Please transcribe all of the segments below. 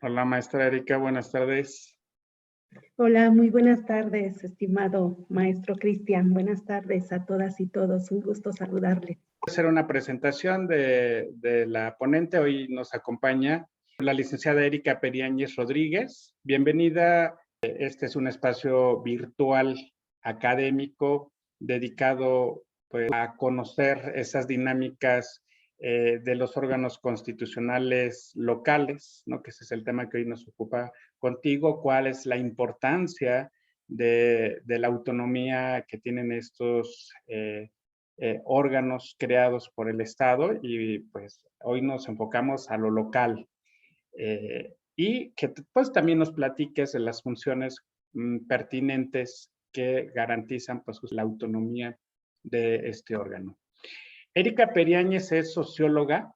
Hola, maestra Erika, buenas tardes. Hola, muy buenas tardes, estimado maestro Cristian. Buenas tardes a todas y todos. Un gusto saludarles. Voy a hacer una presentación de la ponente. Hoy nos acompaña la licenciada Erika Periáñez Rodríguez. Bienvenida. Este es un espacio virtual académico dedicado pues, a conocer esas dinámicas de los órganos constitucionales locales, ¿no? Que ese es el tema que hoy nos ocupa contigo. ¿Cuál es la importancia de la autonomía que tienen estos órganos creados por el Estado? Y pues hoy nos enfocamos a lo local. Y que pues también nos platiques de las funciones pertinentes que garantizan pues la autonomía de este órgano. Erika Periáñez es socióloga,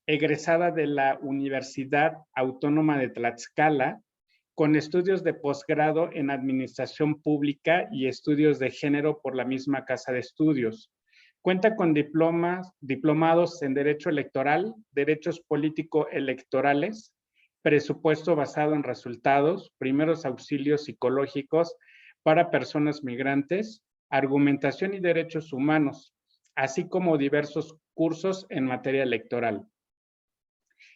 egresada de la Universidad Autónoma de Tlaxcala, con estudios de posgrado en Administración Pública y estudios de género por la misma casa de estudios. Cuenta con diplomados en Derecho Electoral, Derechos Político-Electorales, Presupuesto basado en resultados, Primeros auxilios psicológicos para personas migrantes, Argumentación y Derechos Humanos, así como diversos cursos en materia electoral.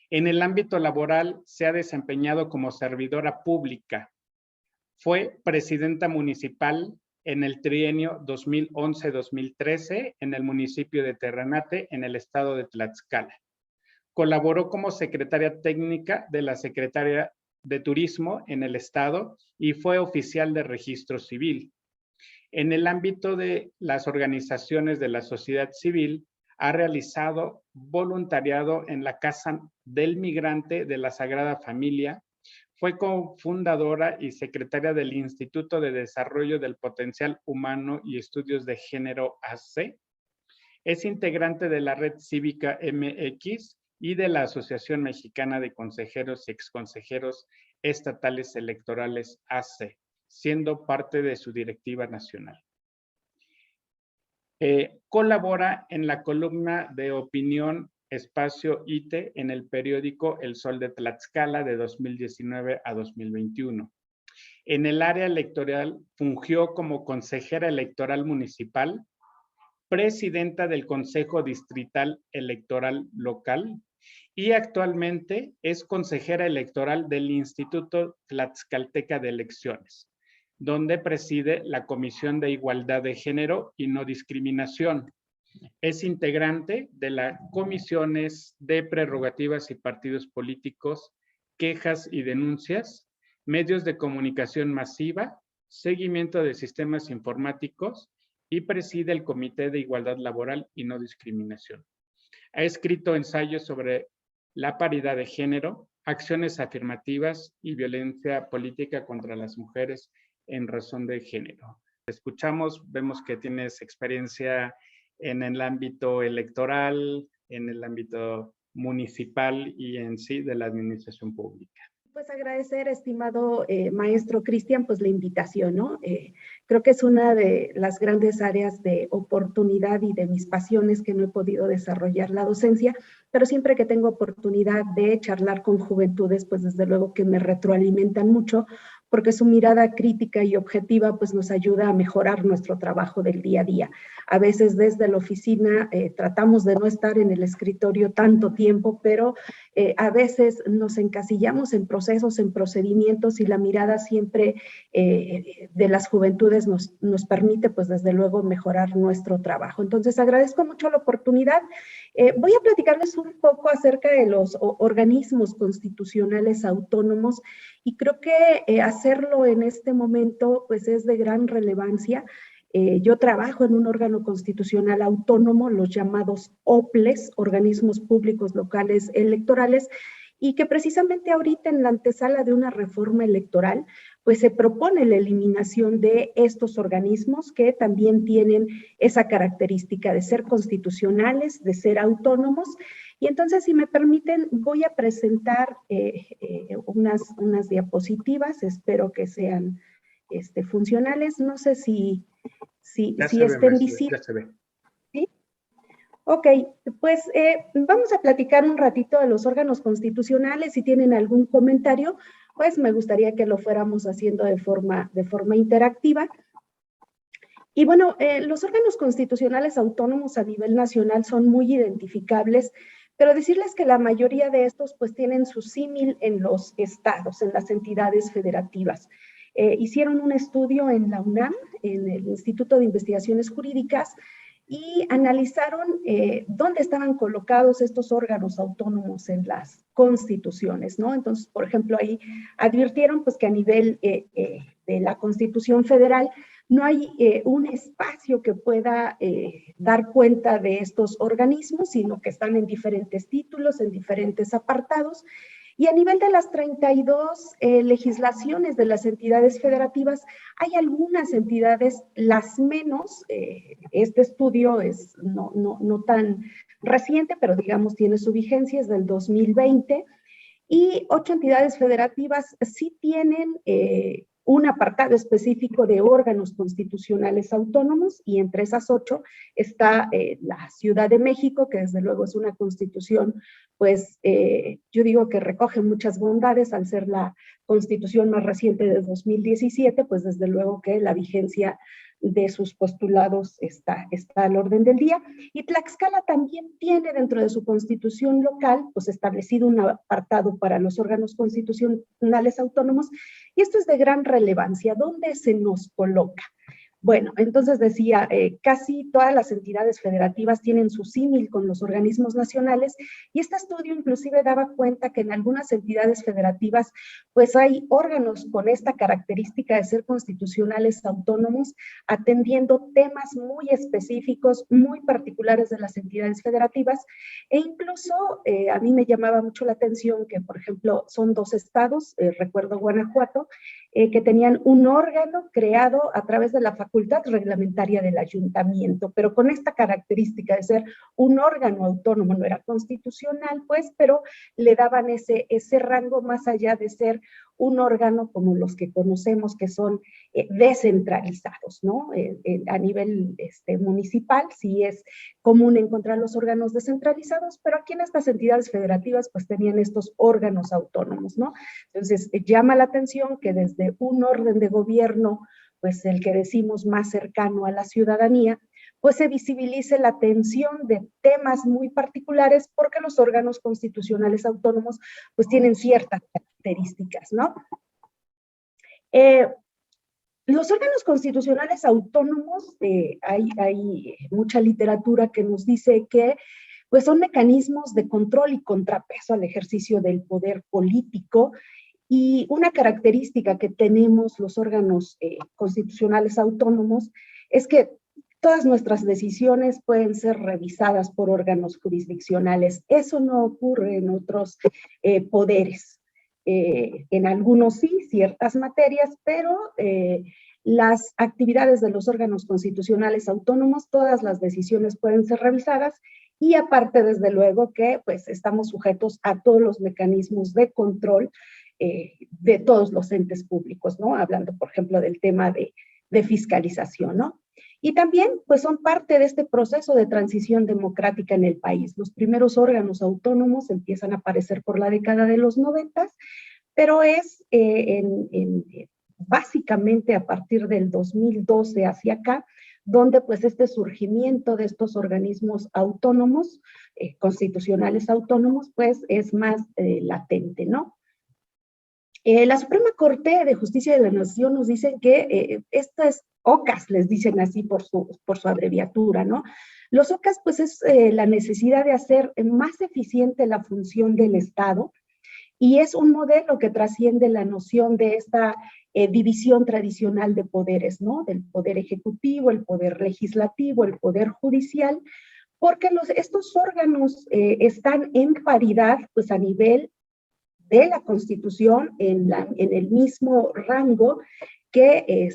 En el ámbito laboral se ha desempeñado como servidora pública. Fue presidenta municipal en el trienio 2011-2013 en el municipio de Terrenate, en el estado de Tlaxcala. Colaboró como secretaria técnica de la Secretaría de Turismo en el estado y fue oficial de registro civil. En el ámbito de las organizaciones de la sociedad civil, ha realizado voluntariado en la Casa del Migrante de la Sagrada Familia. Fue cofundadora y secretaria del Instituto de Desarrollo del Potencial Humano y Estudios de Género AC. Es integrante de la Red Cívica MX y de la Asociación Mexicana de Consejeros y Exconsejeros Estatales Electorales AC, siendo parte de su directiva nacional. Colabora en la columna de opinión Espacio ITE en el periódico El Sol de Tlaxcala de 2019 a 2021. En el área electoral fungió como consejera electoral municipal, presidenta del Consejo Distrital Electoral Local y actualmente es consejera electoral del Instituto Tlaxcalteca de Elecciones, donde preside la Comisión de Igualdad de Género y No Discriminación. Es integrante de las comisiones de prerrogativas y partidos políticos, quejas y denuncias, medios de comunicación masiva, seguimiento de sistemas informáticos y preside el Comité de Igualdad Laboral y No Discriminación. Ha escrito ensayos sobre la paridad de género, acciones afirmativas y violencia política contra las mujeres en razón de género. Escuchamos, vemos que tienes experiencia en el ámbito electoral, en el ámbito municipal y en sí de la administración pública. Pues agradecer, estimado maestro Cristian, pues la invitación, ¿no? Creo que es una de las grandes áreas de oportunidad y de mis pasiones que no he podido desarrollar la docencia, pero siempre que tengo oportunidad de charlar con juventudes, pues desde luego que me retroalimentan mucho, porque su mirada crítica y objetiva pues nos ayuda a mejorar nuestro trabajo del día a día. A veces desde la oficina tratamos de no estar en el escritorio tanto tiempo, pero a veces nos encasillamos en procesos, en procedimientos y la mirada siempre de las juventudes nos permite pues desde luego mejorar nuestro trabajo. Entonces agradezco mucho la oportunidad. Voy a platicarles un poco acerca de los organismos constitucionales autónomos y creo que hacerlo en este momento pues es de gran relevancia. Yo trabajo en un órgano constitucional autónomo, los llamados OPLES, Organismos Públicos Locales Electorales, y que precisamente ahorita en la antesala de una reforma electoral, pues se propone la eliminación de estos organismos que también tienen esa característica de ser constitucionales, de ser autónomos. Y entonces, si me permiten, voy a presentar unas diapositivas, espero que sean funcionales. No sé si estén visibles. Ya se ve. ¿Sí? Ok, pues vamos a platicar un ratito de los órganos constitucionales. Si tienen algún comentario, pues me gustaría que lo fuéramos haciendo de forma interactiva. Y bueno, los órganos constitucionales autónomos a nivel nacional son muy identificables, pero decirles que la mayoría de estos pues tienen su símil en los estados, en las entidades federativas. Hicieron un estudio en la UNAM, en el Instituto de Investigaciones Jurídicas, y analizaron dónde estaban colocados estos órganos autónomos en las constituciones, ¿no? Entonces, por ejemplo, ahí advirtieron pues que a nivel de la Constitución Federal no hay un espacio que pueda dar cuenta de estos organismos, sino que están en diferentes títulos, en diferentes apartados. Y a nivel de las 32 legislaciones de las entidades federativas, hay algunas entidades, las menos, este estudio es no tan reciente, pero digamos tiene su vigencia, es del 2020, y 8 entidades federativas sí tienen un apartado específico de órganos constitucionales autónomos, y entre esas 8 está la Ciudad de México, que desde luego es una constitución, pues yo digo que recoge muchas bondades al ser la constitución más reciente de 2017, pues desde luego que la vigencia de sus postulados está al orden del día. Y Tlaxcala también tiene dentro de su constitución local, pues establecido un apartado para los órganos constitucionales autónomos, y esto es de gran relevancia. ¿Dónde se nos coloca? Bueno, entonces decía, casi todas las entidades federativas tienen su símil con los organismos nacionales, y este estudio inclusive daba cuenta que en algunas entidades federativas pues hay órganos con esta característica de ser constitucionales autónomos, atendiendo temas muy específicos, muy particulares de las entidades federativas, e incluso a mí me llamaba mucho la atención que, por ejemplo, son 2 estados, recuerdo Guanajuato, que tenían un órgano creado a través de la facultad reglamentaria del ayuntamiento, pero con esta característica de ser un órgano autónomo, no era constitucional, pues, pero le daban ese rango más allá de ser un órgano como los que conocemos que son descentralizados, ¿no? A nivel municipal sí es común encontrar los órganos descentralizados, pero aquí en estas entidades federativas pues tenían estos órganos autónomos, ¿no? Entonces llama la atención que desde un orden de gobierno, pues el que decimos más cercano a la ciudadanía, pues se visibilice la atención de temas muy particulares, porque los órganos constitucionales autónomos pues tienen ciertas características, ¿no? Los órganos constitucionales autónomos, hay mucha literatura que nos dice que pues son mecanismos de control y contrapeso al ejercicio del poder político, y una característica que tenemos los órganos constitucionales autónomos es que todas nuestras decisiones pueden ser revisadas por órganos jurisdiccionales. Eso no ocurre en otros poderes. En algunos sí, ciertas materias, pero las actividades de los órganos constitucionales autónomos, todas las decisiones pueden ser revisadas, y aparte, desde luego, que pues estamos sujetos a todos los mecanismos de control de todos los entes públicos, ¿no? Hablando, por ejemplo, del tema de fiscalización, ¿no? Y también, pues, son parte de este proceso de transición democrática en el país. Los primeros órganos autónomos empiezan a aparecer por la década de los 90, pero es básicamente a partir del 2012 hacia acá, donde pues este surgimiento de estos organismos autónomos, constitucionales autónomos, pues es más latente, ¿no? La Suprema Corte de Justicia de la Nación nos dice que estas OCAS, les dicen así por su abreviatura, ¿no? Los OCAS, pues es la necesidad de hacer más eficiente la función del Estado, y es un modelo que trasciende la noción de esta división tradicional de poderes, ¿no? Del poder ejecutivo, el poder legislativo, el poder judicial, porque estos órganos están en paridad, pues a nivel de la Constitución, en el mismo rango que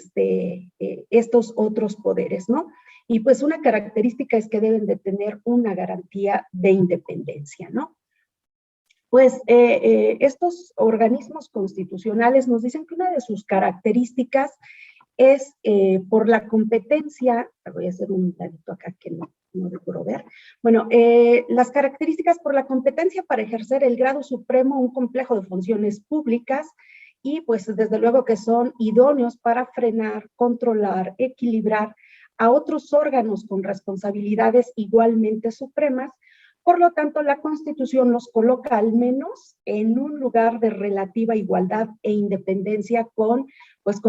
estos otros poderes, ¿no? Y pues una característica es que deben de tener una garantía de independencia, ¿no? Pues estos organismos constitucionales nos dicen que una de sus características es por la competencia. Voy a hacer un ladito acá que no no recuerdo ver. Bueno, las características por la competencia para ejercer el grado supremo, un complejo de funciones públicas, y pues desde luego que son idóneos para frenar, controlar, equilibrar a otros órganos con responsabilidades igualmente supremas. Por lo tanto, la Constitución los coloca al menos en un lugar de relativa igualdad e independencia con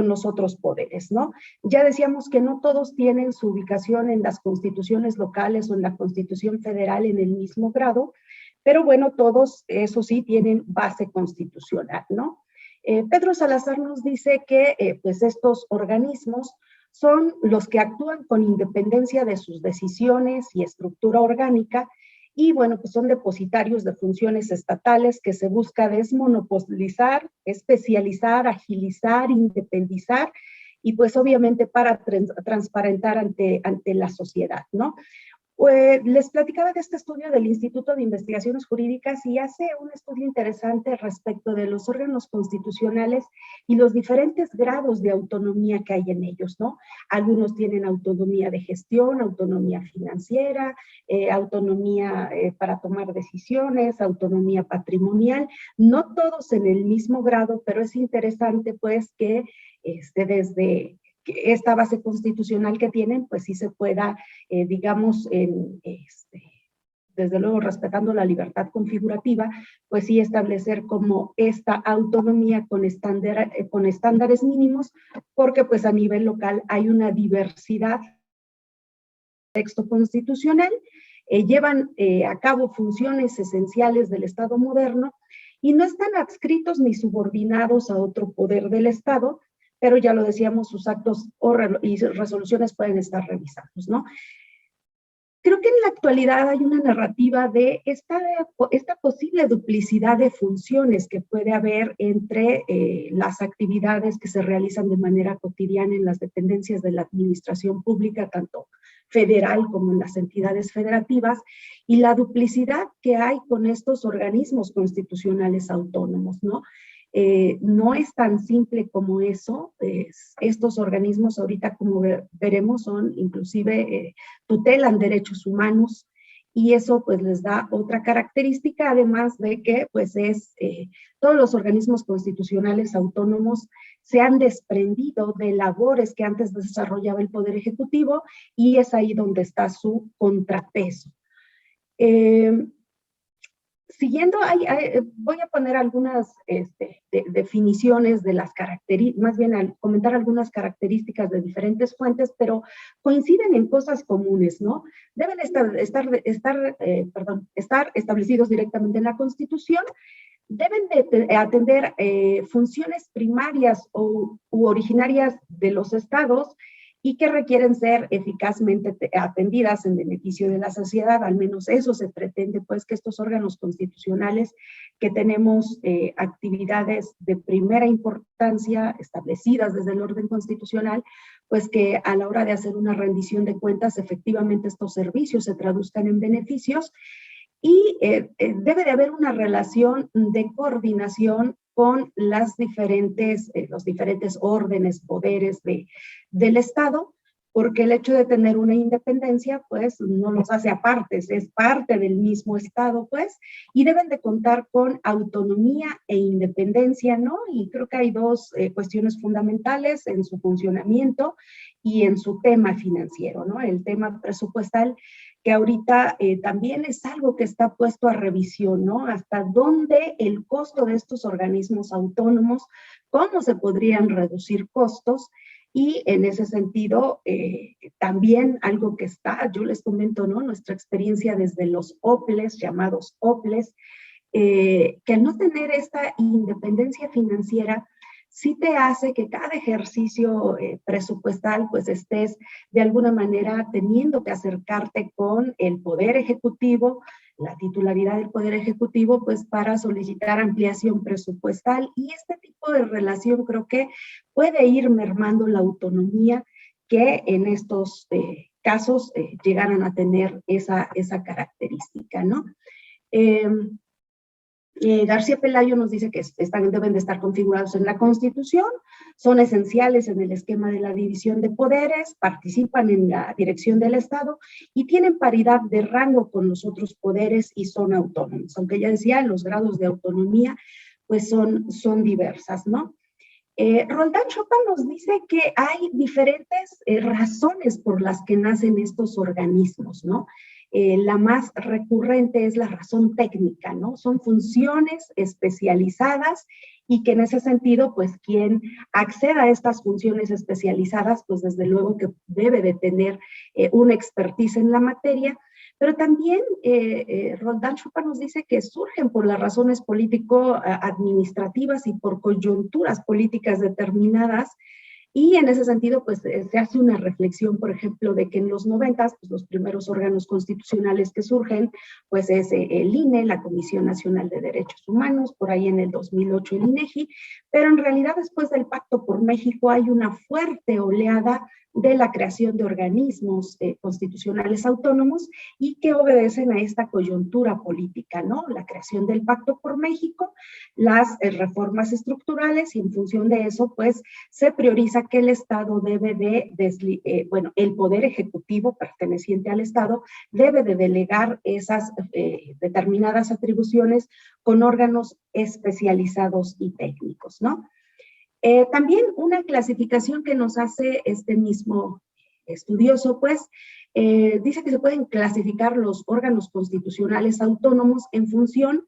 los otros poderes, ¿no? Ya decíamos que no todos tienen su ubicación en las constituciones locales o en la Constitución federal en el mismo grado, pero bueno, todos, eso sí, tienen base constitucional, ¿no? Pedro Salazar nos dice que pues estos organismos son los que actúan con independencia de sus decisiones y estructura orgánica, y bueno, pues son depositarios de funciones estatales que se busca desmonopolizar, especializar, agilizar, independizar, y pues obviamente para transparentar ante la sociedad, ¿no? Les platicaba de este estudio del Instituto de Investigaciones Jurídicas, y hace un estudio interesante respecto de los órganos constitucionales y los diferentes grados de autonomía que hay en ellos, ¿no? Algunos tienen autonomía de gestión, autonomía financiera, autonomía para tomar decisiones, autonomía patrimonial, no todos en el mismo grado, pero es interesante pues que desde esta base constitucional que tienen, pues sí se pueda, digamos, desde luego respetando la libertad configurativa, pues sí establecer como esta autonomía con estándares mínimos, porque pues a nivel local hay una diversidad de texto constitucional, llevan a cabo funciones esenciales del Estado moderno y no están adscritos ni subordinados a otro poder del Estado, pero ya lo decíamos, sus actos y resoluciones pueden estar revisados, ¿no? Creo que en la actualidad hay una narrativa de esta posible duplicidad de funciones que puede haber entre las actividades que se realizan de manera cotidiana en las dependencias de la administración pública, tanto federal como en las entidades federativas, y la duplicidad que hay con estos organismos constitucionales autónomos, ¿no? No es tan simple como eso. Estos organismos ahorita, como veremos, son inclusive tutelan derechos humanos, y eso pues les da otra característica, además de que pues todos los organismos constitucionales autónomos se han desprendido de labores que antes desarrollaba el Poder Ejecutivo, y es ahí donde está su contrapeso. Siguiendo, voy a poner algunas definiciones de las características, más bien comentar algunas características de diferentes fuentes, pero coinciden en cosas comunes, ¿no? Deben estar establecidos directamente en la Constitución, deben de atender funciones primarias u originarias de los estados, y que requieren ser eficazmente atendidas en beneficio de la sociedad. Al menos eso se pretende, pues, que estos órganos constitucionales que tenemos actividades de primera importancia establecidas desde el orden constitucional, pues que a la hora de hacer una rendición de cuentas, efectivamente estos servicios se traduzcan en beneficios, y debe de haber una relación de coordinación con los diferentes órdenes, poderes del Estado, porque el hecho de tener una independencia, pues, no los hace apartes, es parte del mismo Estado, pues, y deben de contar con autonomía e independencia, ¿no? Y creo que hay dos cuestiones fundamentales en su funcionamiento y en su tema financiero, ¿no? El tema presupuestal, que ahorita también es algo que está puesto a revisión, ¿no? Hasta dónde el costo de estos organismos autónomos, cómo se podrían reducir costos, y en ese sentido también algo que está, yo les comento, ¿no? Nuestra experiencia desde los OPLES, llamados OPLES, que al no tener esta independencia financiera, sí te hace que cada ejercicio presupuestal pues estés de alguna manera teniendo que acercarte con el Poder Ejecutivo, la titularidad del Poder Ejecutivo, pues para solicitar ampliación presupuestal, y este tipo de relación creo que puede ir mermando la autonomía que en estos casos llegaran a tener esa característica, ¿no? García Pelayo nos dice que deben de estar configurados en la Constitución, son esenciales en el esquema de la división de poderes, participan en la dirección del Estado y tienen paridad de rango con los otros poderes y son autónomos. Aunque ya decía, los grados de autonomía pues son diversas, ¿no? Roldán Chopin nos dice que hay diferentes razones por las que nacen estos organismos, ¿no? La más recurrente es la razón técnica, ¿no? Son funciones especializadas y que en ese sentido, pues quien acceda a estas funciones especializadas, pues desde luego que debe de tener una expertise en la materia, pero también Roldán Chopin nos dice que surgen por las razones político-administrativas y por coyunturas políticas determinadas. Y en ese sentido, pues se hace una reflexión, por ejemplo, de que en los 90, pues los primeros órganos constitucionales que surgen, pues es el INE, la Comisión Nacional de Derechos Humanos, por ahí en el 2008 el INEGI, pero en realidad después del Pacto por México hay una fuerte oleada de la creación de organismos constitucionales autónomos y que obedecen a esta coyuntura política, ¿no? La creación del Pacto por México, las reformas estructurales y en función de eso, pues se prioriza que el Estado debe el Poder Ejecutivo perteneciente al Estado debe de delegar esas determinadas atribuciones con órganos especializados y técnicos, ¿no? También una clasificación que nos hace este mismo estudioso, pues, dice que se pueden clasificar los órganos constitucionales autónomos en función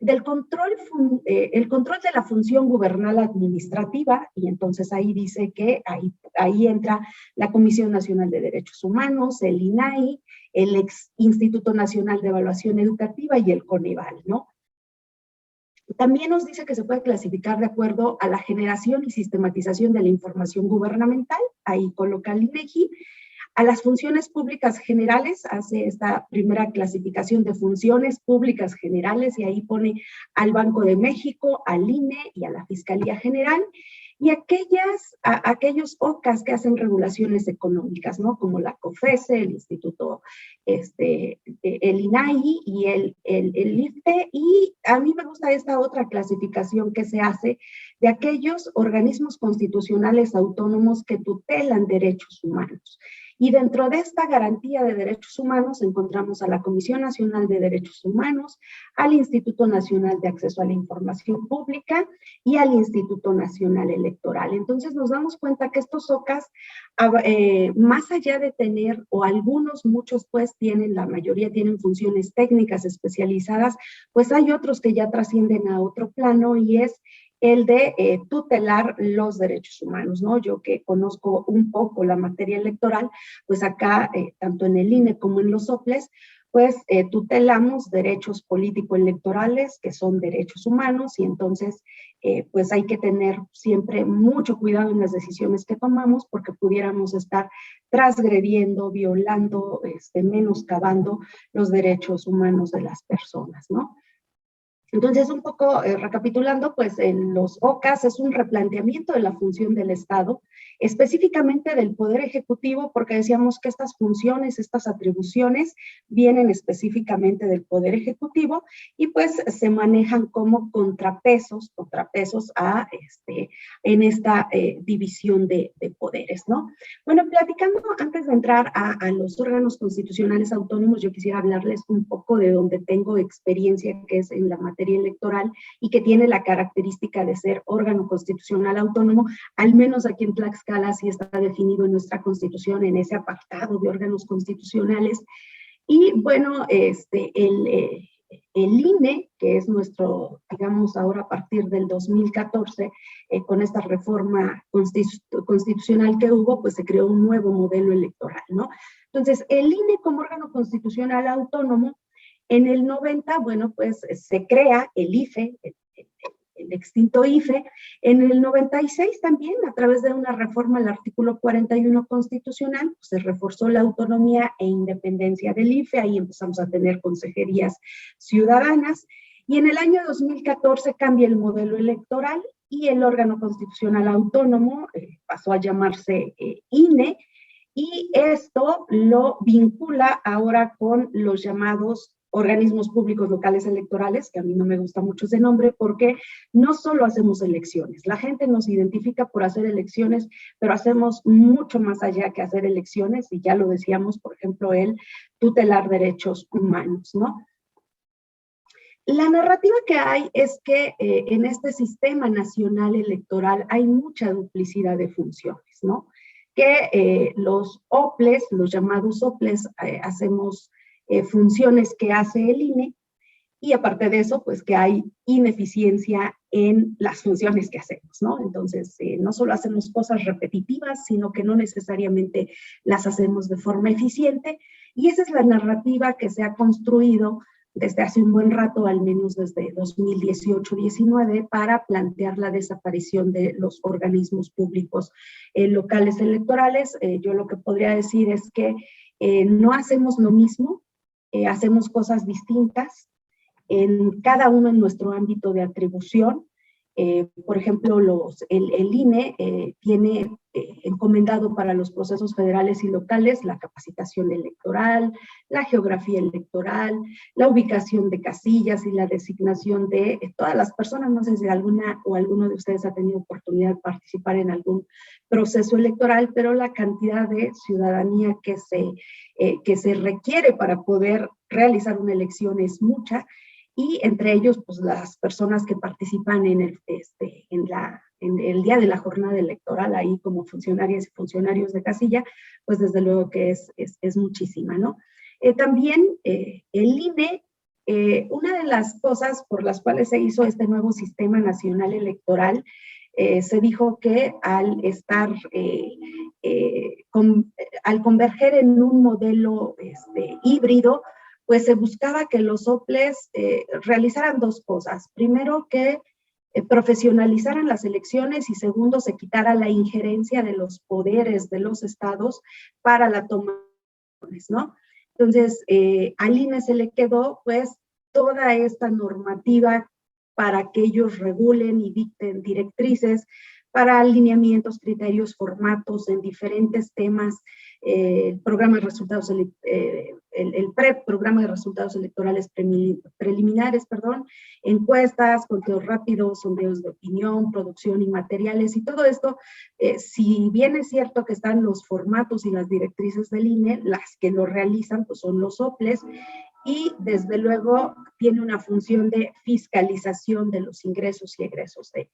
del control, el control de la función gubernal administrativa, y entonces ahí dice que ahí entra la Comisión Nacional de Derechos Humanos, el INAI, el Instituto Nacional de Evaluación Educativa y el CONEVAL, ¿no? También nos dice que se puede clasificar de acuerdo a la generación y sistematización de la información gubernamental, ahí coloca el INEGI, a las funciones públicas generales, hace esta primera clasificación de funciones públicas generales y ahí pone al Banco de México, al INE y a la Fiscalía General, y aquellos OCAS que hacen regulaciones económicas, ¿no? Como la COFESE, el Instituto, el INAI y el IFE, y a mí me gusta esta otra clasificación que se hace de aquellos organismos constitucionales autónomos que tutelan derechos humanos. Y dentro de esta garantía de derechos humanos encontramos a la Comisión Nacional de Derechos Humanos, al Instituto Nacional de Acceso a la Información Pública y al Instituto Nacional Electoral. Entonces nos damos cuenta que estos OCAS, más allá de tener, o muchos pues tienen, la mayoría tienen funciones técnicas especializadas, pues hay otros que ya trascienden a otro plano y es el de tutelar los derechos humanos, ¿no? Yo que conozco un poco la materia electoral, pues acá, tanto en el INE como en los OPLES, pues tutelamos derechos político-electorales, que son derechos humanos, y entonces, pues hay que tener siempre mucho cuidado en las decisiones que tomamos, porque pudiéramos estar transgrediendo, violando, menoscabando los derechos humanos de las personas, ¿no? Entonces, un poco recapitulando, pues en los OCAS es un replanteamiento de la función del Estado, específicamente del Poder Ejecutivo, porque decíamos que estas funciones, estas atribuciones vienen específicamente del Poder Ejecutivo y pues se manejan como contrapesos en esta división de poderes, ¿no? Bueno, platicando antes de entrar a los órganos constitucionales autónomos, yo quisiera hablarles un poco de donde tengo experiencia, que es en la materia electoral y que tiene la característica de ser órgano constitucional autónomo, al menos aquí en Tlaxcala sí está definido en nuestra Constitución en ese apartado de órganos constitucionales. Y bueno, el INE, que es nuestro, digamos, ahora a partir del 2014, con esta reforma constitucional que hubo, pues se creó un nuevo modelo electoral, ¿no? Entonces, el INE como órgano constitucional autónomo, en el 90, bueno, pues se crea el IFE, el extinto IFE. En el 96 también, a través de una reforma al artículo 41 constitucional, pues se reforzó la autonomía e independencia del IFE, ahí empezamos a tener consejerías ciudadanas, y en el año 2014 cambia el modelo electoral y el órgano constitucional autónomo pasó a llamarse INE, y esto lo vincula ahora con los llamados organismos públicos locales electorales, que a mí no me gusta mucho ese nombre, porque no solo hacemos elecciones, la gente nos identifica por hacer elecciones, pero hacemos mucho más allá que hacer elecciones, y ya lo decíamos, por ejemplo, el tutelar derechos humanos, ¿no? La narrativa que hay es que en este sistema nacional electoral hay mucha duplicidad de funciones, ¿no? Que los OPLES, los llamados OPLES, hacemos funciones que hace el INE, y aparte de eso, pues que hay ineficiencia en las funciones que hacemos, ¿no? Entonces, no solo hacemos cosas repetitivas, sino que no necesariamente las hacemos de forma eficiente, y esa es la narrativa que se ha construido desde hace un buen rato, al menos desde 2018-19, para plantear la desaparición de los organismos públicos locales electorales. Yo lo que podría decir es que no hacemos lo mismo, hacemos cosas distintas, en cada uno en nuestro ámbito de atribución. Por ejemplo, el INE tiene encomendado para los procesos federales y locales la capacitación electoral, la geografía electoral, la ubicación de casillas y la designación de todas las personas. No sé si alguna o alguno de ustedes ha tenido oportunidad de participar en algún proceso electoral, pero la cantidad de ciudadanía que se requiere para poder realizar una elección es mucha, y entre ellos, pues las personas que participan en el día de la jornada electoral, ahí como funcionarias y funcionarios de casilla, pues desde luego que es muchísima, ¿no? También el INE, una de las cosas por las cuales se hizo este nuevo sistema nacional electoral, se dijo que al converger en un modelo híbrido, pues se buscaba que los OPLES realizaran dos cosas. Primero, que profesionalizaran las elecciones, y segundo, se quitara la injerencia de los poderes de los estados para la toma de decisiones, ¿no? Entonces, al INE se le quedó pues toda esta normativa para que ellos regulen y dicten directrices para alineamientos, criterios, formatos en diferentes temas, el programa de resultados, el programa de resultados electorales preliminares, encuestas, conteos rápidos, sondeos de opinión, producción y materiales, y todo esto, si bien es cierto que están los formatos y las directrices del INE, las que lo realizan pues son los OPLES, y desde luego tiene una función de fiscalización de los ingresos y egresos de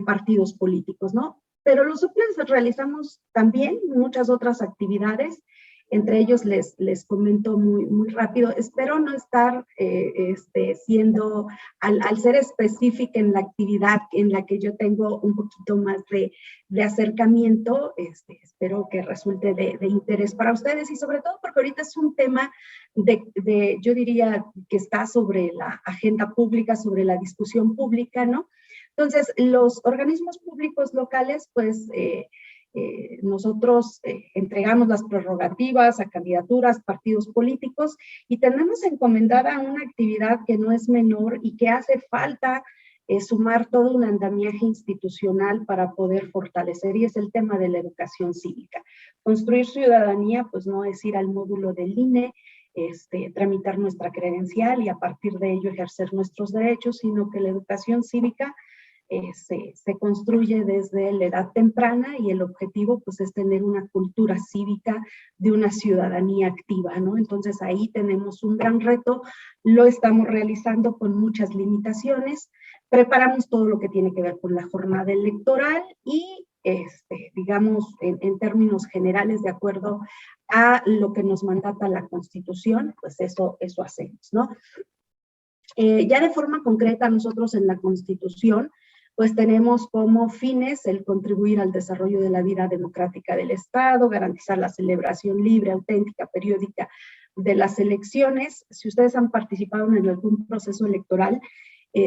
partidos políticos, ¿no? Pero los OPLES realizamos también muchas otras actividades. Entre ellos les comento muy rápido. Espero no estar siendo, al ser específica en la actividad en la que yo tengo un poquito más de acercamiento, espero que resulte de interés para ustedes, y sobre todo porque ahorita es un tema yo diría que está sobre la agenda pública, sobre la discusión pública, ¿no? Entonces, los organismos públicos locales, pues, nosotros entregamos las prerrogativas a candidaturas, partidos políticos, y tenemos encomendada una actividad que no es menor y que hace falta sumar todo un andamiaje institucional para poder fortalecer, y es el tema de la educación cívica. Construir ciudadanía, pues no es ir al módulo del INE, tramitar nuestra credencial y a partir de ello ejercer nuestros derechos, sino que la educación cívica se construye desde la edad temprana, y el objetivo pues es tener una cultura cívica de una ciudadanía activa, ¿no? Entonces ahí tenemos un gran reto, lo estamos realizando con muchas limitaciones, preparamos todo lo que tiene que ver con la jornada electoral y digamos en términos generales, de acuerdo a lo que nos mandata la Constitución, pues eso hacemos, ¿no? Ya de forma concreta, nosotros en la Constitución pues tenemos como fines el contribuir al desarrollo de la vida democrática del Estado, garantizar la celebración libre, auténtica, periódica de las elecciones. Si ustedes han participado en algún proceso electoral,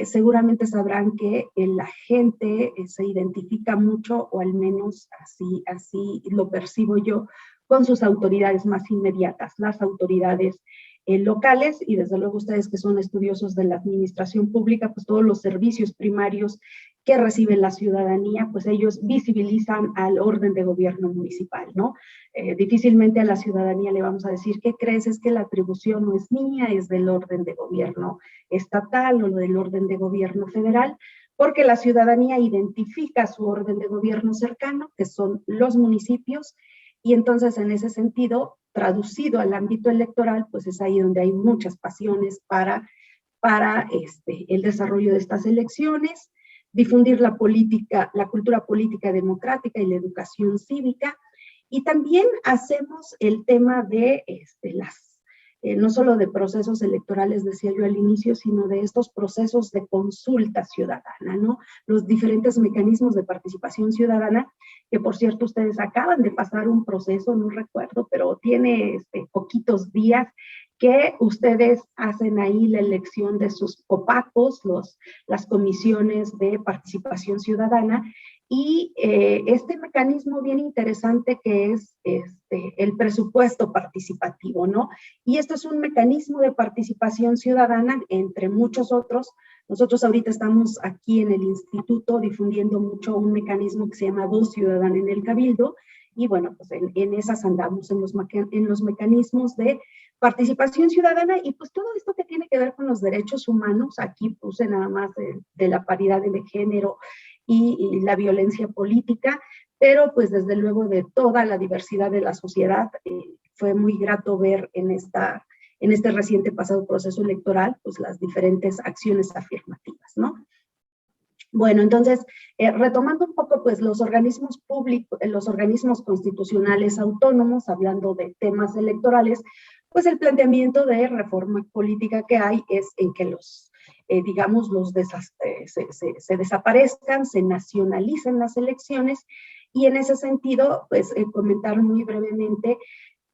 seguramente sabrán que la gente se identifica mucho, o al menos así lo percibo yo, con sus autoridades más inmediatas, las autoridades locales, y desde luego ustedes que son estudiosos de la administración pública, pues todos los servicios primarios que recibe la ciudadanía, pues ellos visibilizan al orden de gobierno municipal, ¿no? Difícilmente a la ciudadanía le vamos a decir, ¿qué crees? Es que la atribución no es mía, es del orden de gobierno estatal o del orden de gobierno federal, porque la ciudadanía identifica su orden de gobierno cercano, que son los municipios, y entonces en ese sentido, traducido al ámbito electoral, pues es ahí donde hay muchas pasiones para el desarrollo de estas elecciones, difundir la política, la cultura política democrática y la educación cívica. Y también hacemos el tema de no solo de procesos electorales, decía yo al inicio, sino de estos procesos de consulta ciudadana, ¿no? Los diferentes mecanismos de participación ciudadana, que por cierto ustedes acaban de pasar un proceso, no recuerdo, pero tiene poquitos días, que ustedes hacen ahí la elección de sus COPACOS, las comisiones de participación ciudadana, y este mecanismo bien interesante que es el presupuesto participativo, ¿no? Y esto es un mecanismo de participación ciudadana, entre muchos otros. Nosotros ahorita estamos aquí en el instituto difundiendo mucho un mecanismo que se llama Voz Ciudadana en el Cabildo, y bueno, pues en esas andamos, en los mecanismos de participación ciudadana, y pues todo esto que tiene que ver con los derechos humanos. Aquí puse nada más de la paridad de género y la violencia política, pero pues desde luego de toda la diversidad de la sociedad. Fue muy grato ver en este reciente pasado proceso electoral, pues las diferentes acciones afirmativas, ¿no? Bueno, entonces, retomando un poco, pues, los organismos públicos, los organismos constitucionales autónomos, hablando de temas electorales, pues el planteamiento de reforma política que hay es en que digamos, se desaparezcan, se nacionalicen las elecciones, y en ese sentido, pues, comentar muy brevemente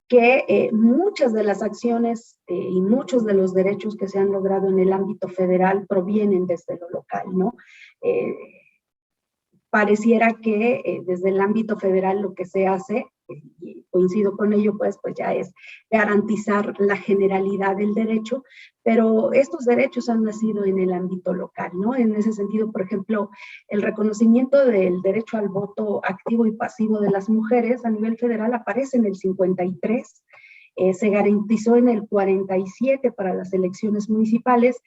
que muchas de las acciones y muchos de los derechos que se han logrado en el ámbito federal provienen desde lo local, ¿no? Pareciera que desde el ámbito federal lo que se hace, y coincido con ello, pues ya es garantizar la generalidad del derecho, pero estos derechos han nacido en el ámbito local, ¿no? En ese sentido, por ejemplo, el reconocimiento del derecho al voto activo y pasivo de las mujeres a nivel federal aparece en el 53, se garantizó en el 47 para las elecciones municipales,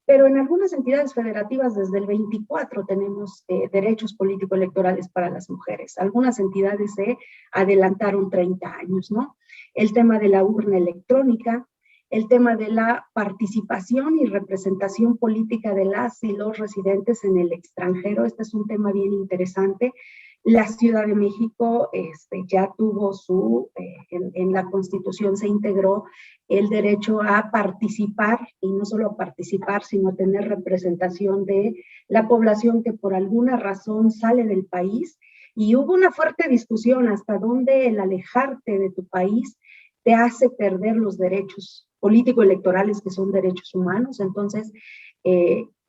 pero en algunas entidades federativas desde el 24 tenemos derechos político-electorales para las mujeres. Algunas entidades se adelantaron 30 años, ¿no? El tema de la urna electrónica, el tema de la participación y representación política de las y los residentes en el extranjero. Este es un tema bien interesante. La Ciudad de México ya tuvo en la Constitución se integró el derecho a participar, y no solo a participar, sino a tener representación de la población que por alguna razón sale del país. Y hubo una fuerte discusión hasta dónde el alejarte de tu país te hace perder los derechos político-electorales, que son derechos humanos. Entonces,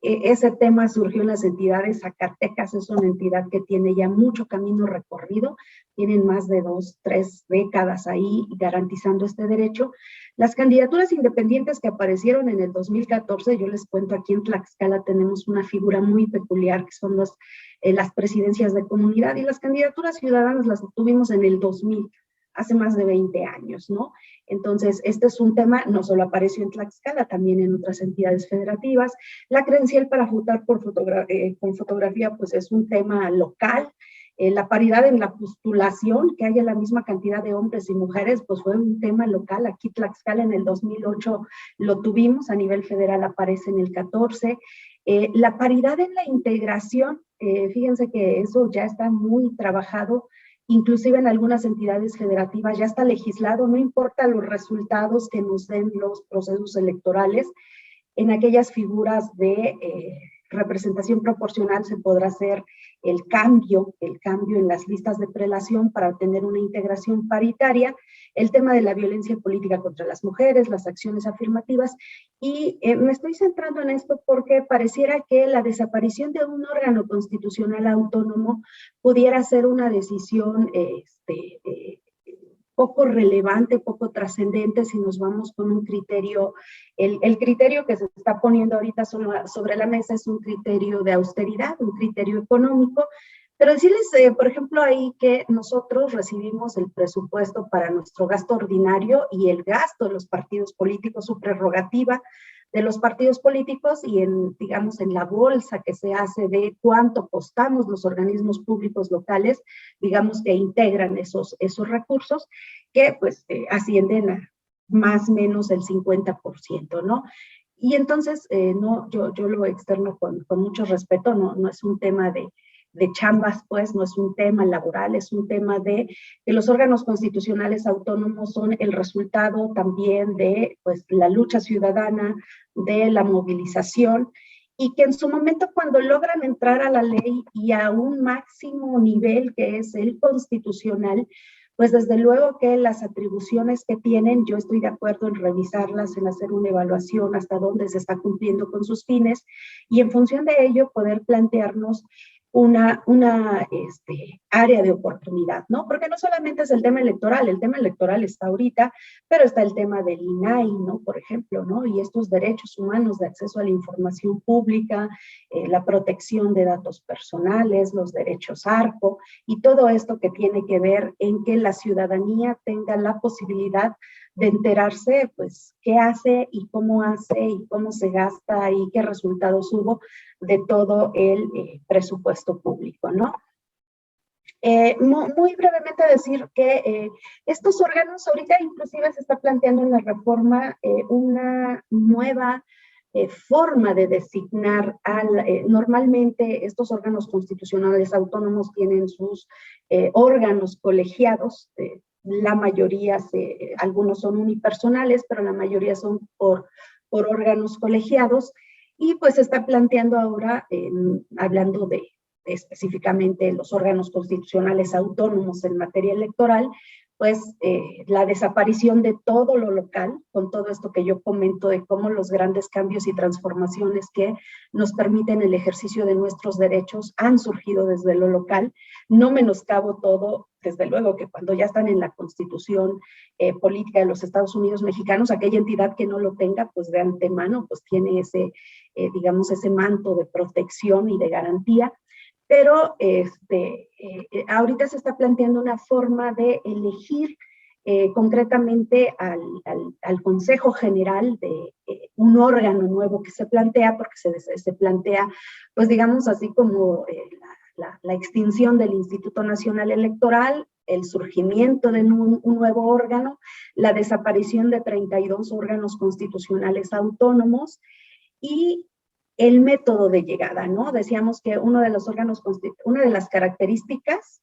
ese tema surgió en las entidades. Zacatecas es una entidad que tiene ya mucho camino recorrido, tienen más de 2, 3 décadas ahí garantizando este derecho. Las candidaturas independientes que aparecieron en el 2014, yo les cuento, aquí en Tlaxcala tenemos una figura muy peculiar, que son las presidencias de comunidad, y las candidaturas ciudadanas las tuvimos en el 2000, hace más de 20 años, ¿no? Entonces, este es un tema, no solo apareció en Tlaxcala, también en otras entidades federativas. La credencial para votar con fotografía, pues es un tema local. La paridad en la postulación, que haya la misma cantidad de hombres y mujeres, pues fue un tema local. Aquí Tlaxcala en el 2008 lo tuvimos, a nivel federal aparece en el 14. La paridad en la integración, fíjense que eso ya está muy trabajado. Inclusive en algunas entidades federativas ya está legislado, no importa los resultados que nos den los procesos electorales, en aquellas figuras de representación proporcional se podrá hacer el cambio en las listas de prelación para obtener una integración paritaria, el tema de la violencia política contra las mujeres, las acciones afirmativas, y me estoy centrando en esto porque pareciera que la desaparición de un órgano constitucional autónomo pudiera ser una decisión poco relevante, poco trascendente si nos vamos con un criterio. El criterio que se está poniendo ahorita sobre la mesa es un criterio de austeridad, un criterio económico, pero decirles, por ejemplo, ahí que nosotros recibimos el presupuesto para nuestro gasto ordinario y el gasto de los partidos políticos, su prerrogativa de los partidos políticos y digamos, en la bolsa que se hace de cuánto costamos los organismos públicos locales, digamos, que integran esos recursos, que pues ascienden a más o menos el 50%, ¿no? Y entonces, no, yo lo externo con mucho respeto, no es un tema de chambas, pues, no es un tema laboral, es un tema de que los órganos constitucionales autónomos son el resultado también de, pues, la lucha ciudadana, de la movilización, y que en su momento cuando logran entrar a la ley y a un máximo nivel que es el constitucional, pues desde luego que las atribuciones que tienen, yo estoy de acuerdo en revisarlas, en hacer una evaluación hasta dónde se está cumpliendo con sus fines, y en función de ello poder plantearnos una área de oportunidad, ¿no? Porque no solamente es el tema electoral está ahorita, pero está el tema del INAI, ¿no? Por ejemplo, ¿no? Y estos derechos humanos de acceso a la información pública, la protección de datos personales, los derechos ARCO, y todo esto que tiene que ver en que la ciudadanía tenga la posibilidad de enterarse, pues, qué hace y cómo se gasta y qué resultados hubo de todo el presupuesto público, ¿no? Muy brevemente decir que estos órganos, ahorita inclusive se está planteando en la reforma una nueva forma de designar normalmente estos órganos constitucionales autónomos tienen sus órganos colegiados, la mayoría, algunos son unipersonales, pero la mayoría son por órganos colegiados, y pues se está planteando ahora, hablando de específicamente los órganos constitucionales autónomos en materia electoral, pues la desaparición de todo lo local, con todo esto que yo comento de cómo los grandes cambios y transformaciones que nos permiten el ejercicio de nuestros derechos han surgido desde lo local. No menoscabo todo, desde luego que cuando ya están en la Constitución política de los Estados Unidos mexicanos, aquella entidad que no lo tenga, pues de antemano, pues tiene digamos, ese manto de protección y de garantía. Pero ahorita se está planteando una forma de elegir concretamente al Consejo General de un órgano nuevo que se plantea, porque se plantea, pues digamos así como la extinción del Instituto Nacional Electoral, el surgimiento de un nuevo órgano, la desaparición de 32 órganos constitucionales autónomos y el método de llegada, ¿no? Decíamos que una de las características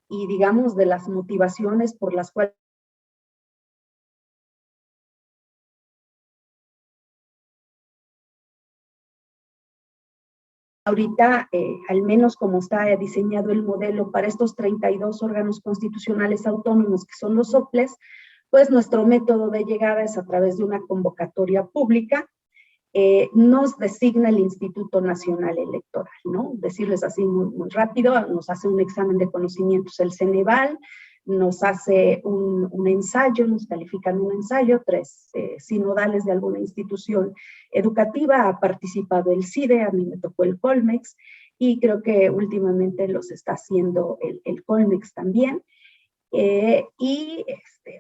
y digamos de las motivaciones por las cuales ahorita, al menos como está diseñado el modelo para estos 32 órganos constitucionales autónomos que son los soples, pues nuestro método de llegada es a través de una convocatoria pública. Nos designa el Instituto Nacional Electoral, ¿no? Decirles así muy rápido, nos hace un examen de conocimientos el Ceneval, nos hace un ensayo, nos califican un ensayo, 3 sinodales de alguna institución educativa, ha participado el CIDE, a mí me tocó el Colmex, y creo que últimamente los está haciendo el Colmex también. Y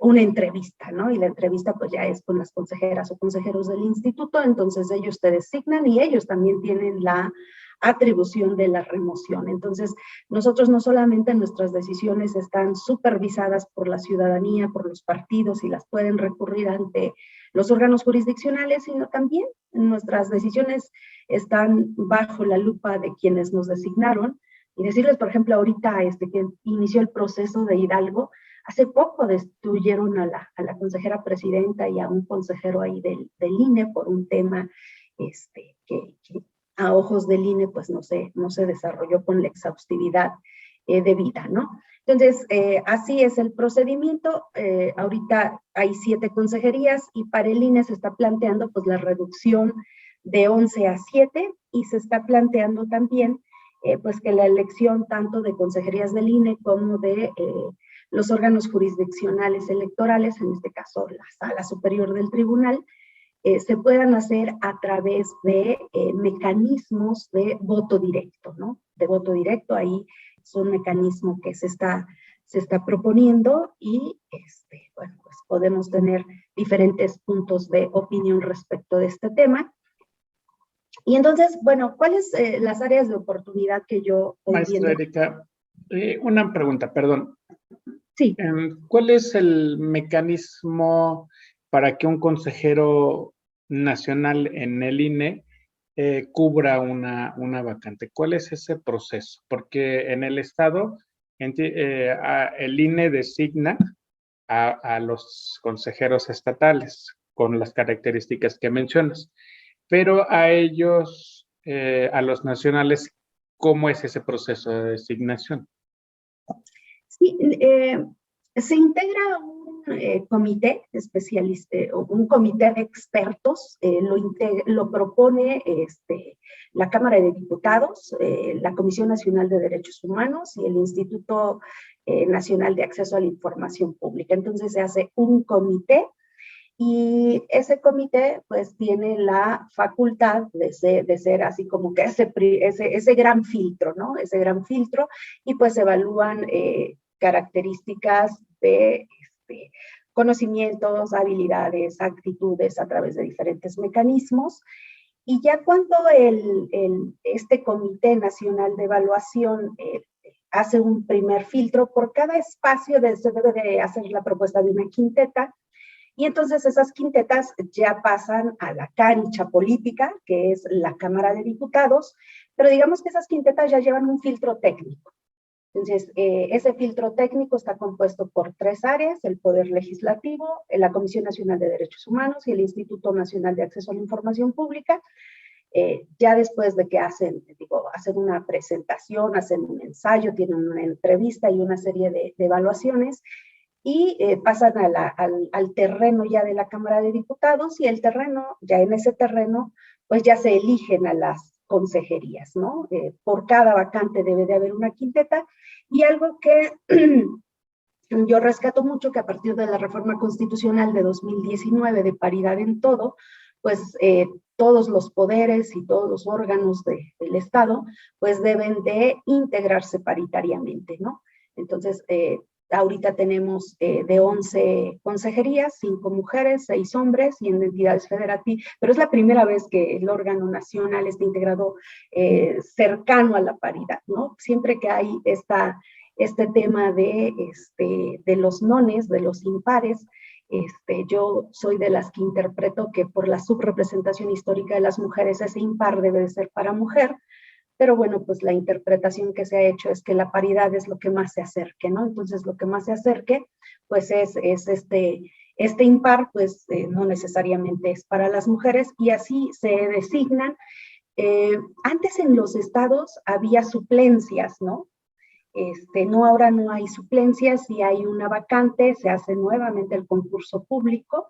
una entrevista, ¿no? Y la entrevista pues ya es con las consejeras o consejeros del instituto, entonces ellos te designan y ellos también tienen la atribución de la remoción. Entonces, nosotros no solamente nuestras decisiones están supervisadas por la ciudadanía, por los partidos y las pueden recurrir ante los órganos jurisdiccionales, sino también nuestras decisiones están bajo la lupa de quienes nos designaron. Y decirles, por ejemplo, ahorita que inició el proceso de Hidalgo, hace poco destituyeron a la consejera presidenta y a un consejero ahí del INE por un tema que a ojos del INE pues no se desarrolló con la exhaustividad debida, ¿no? Entonces, así es el procedimiento. Ahorita hay 7 consejerías y para el INE se está planteando pues la reducción de 11 a 7 y se está planteando también pues que la elección tanto de consejerías del INE como de los órganos jurisdiccionales electorales, en este caso la Sala Superior del Tribunal, se puedan hacer a través de mecanismos de voto directo, ¿no? De voto directo, ahí es un mecanismo que se está proponiendo y, bueno, pues podemos tener diferentes puntos de opinión respecto de este tema. Y entonces, bueno, ¿cuáles las áreas de oportunidad que yo hoy Maestra Erika, una pregunta, perdón. Sí. ¿Cuál es el mecanismo para que un consejero nacional en el INE cubra una vacante? ¿Cuál es ese proceso? Porque en el Estado el INE designa a los consejeros estatales con las características que mencionas, pero a ellos, a los nacionales, ¿cómo es ese proceso de designación? Sí, se integra un comité especialista, un comité de expertos, lo propone la Cámara de Diputados, la Comisión Nacional de Derechos Humanos y el Instituto Nacional de Acceso a la Información Pública. Entonces se hace un comité y ese comité pues tiene la facultad de ser así como que ese gran filtro, ¿no? Ese gran filtro, y pues evalúan características de conocimientos, habilidades, actitudes a través de diferentes mecanismos. Y ya cuando este Comité Nacional de Evaluación hace un primer filtro, por cada espacio se debe de hacer la propuesta de una quinteta, y entonces esas quintetas ya pasan a la cancha política, que es la Cámara de Diputados, pero digamos que esas quintetas ya llevan un filtro técnico. Entonces, ese filtro técnico está compuesto por 3 áreas: el Poder Legislativo, la Comisión Nacional de Derechos Humanos y el Instituto Nacional de Acceso a la Información Pública. Ya después de que hacen una presentación, hacen un ensayo, tienen una entrevista y una serie de evaluaciones, y pasan al terreno ya de la Cámara de Diputados, y ya en ese terreno, pues ya se eligen a las consejerías, ¿no? Por cada vacante debe de haber una quinteta, y algo que yo rescato mucho, que a partir de la reforma constitucional de 2019 de paridad en todo, pues todos los poderes y todos los órganos del Estado, pues deben de integrarse paritariamente, ¿no? Entonces, ahorita tenemos de 11 consejerías, 5 mujeres, 6 hombres, y en entidades federativas, pero es la primera vez que el órgano nacional está integrado cercano a la paridad, ¿no? Siempre que hay este tema de los nones, de los impares, yo soy de las que interpreto que por la subrepresentación histórica de las mujeres, ese impar debe de ser para mujer. Pero bueno, pues la interpretación que se ha hecho es que la paridad es lo que más se acerque, ¿no? Entonces, lo que más se acerque, pues es este impar, pues no necesariamente es para las mujeres, y así se designan. Antes en los estados había suplencias, ¿no? No, ahora no hay suplencias, y hay una vacante, se hace nuevamente el concurso público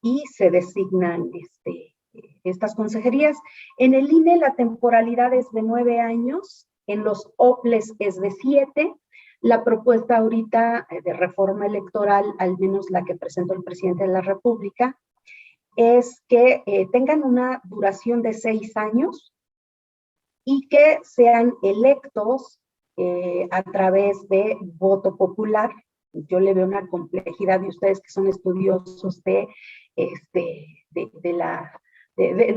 y se designan estas consejerías. En el INE la temporalidad es de 9 años, en los OPLES es de 7. La propuesta ahorita de reforma electoral, al menos la que presentó el presidente de la República, es que tengan una duración de 6 años y que sean electos a través de voto popular. Yo le veo una complejidad, y ustedes que son estudiosos de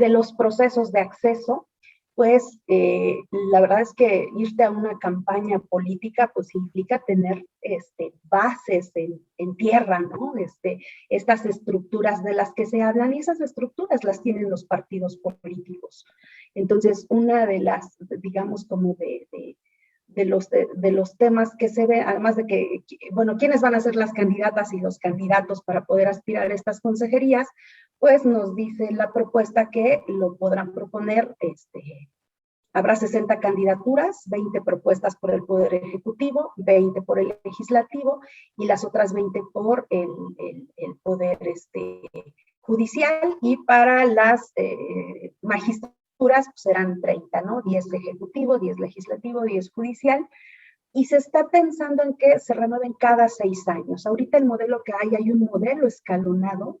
los procesos de acceso, pues la verdad es que irte a una campaña política pues implica tener bases en tierra, ¿no? Estas estructuras de las que se hablan, y esas estructuras las tienen los partidos políticos. Entonces, una de las, digamos, como de los temas que se ve, además de que, bueno, ¿quiénes van a ser las candidatas y los candidatos para poder aspirar a estas consejerías? Pues nos dice la propuesta que lo podrán proponer, habrá 60 candidaturas, 20 propuestas por el Poder Ejecutivo, 20 por el Legislativo, y las otras 20 por el Poder Judicial, y para las magistraturas pues serán 30, ¿no? 10 Ejecutivo, 10 Legislativo, 10 Judicial. y se está pensando en que se renueven cada 6 años. Ahorita el modelo que hay un modelo escalonado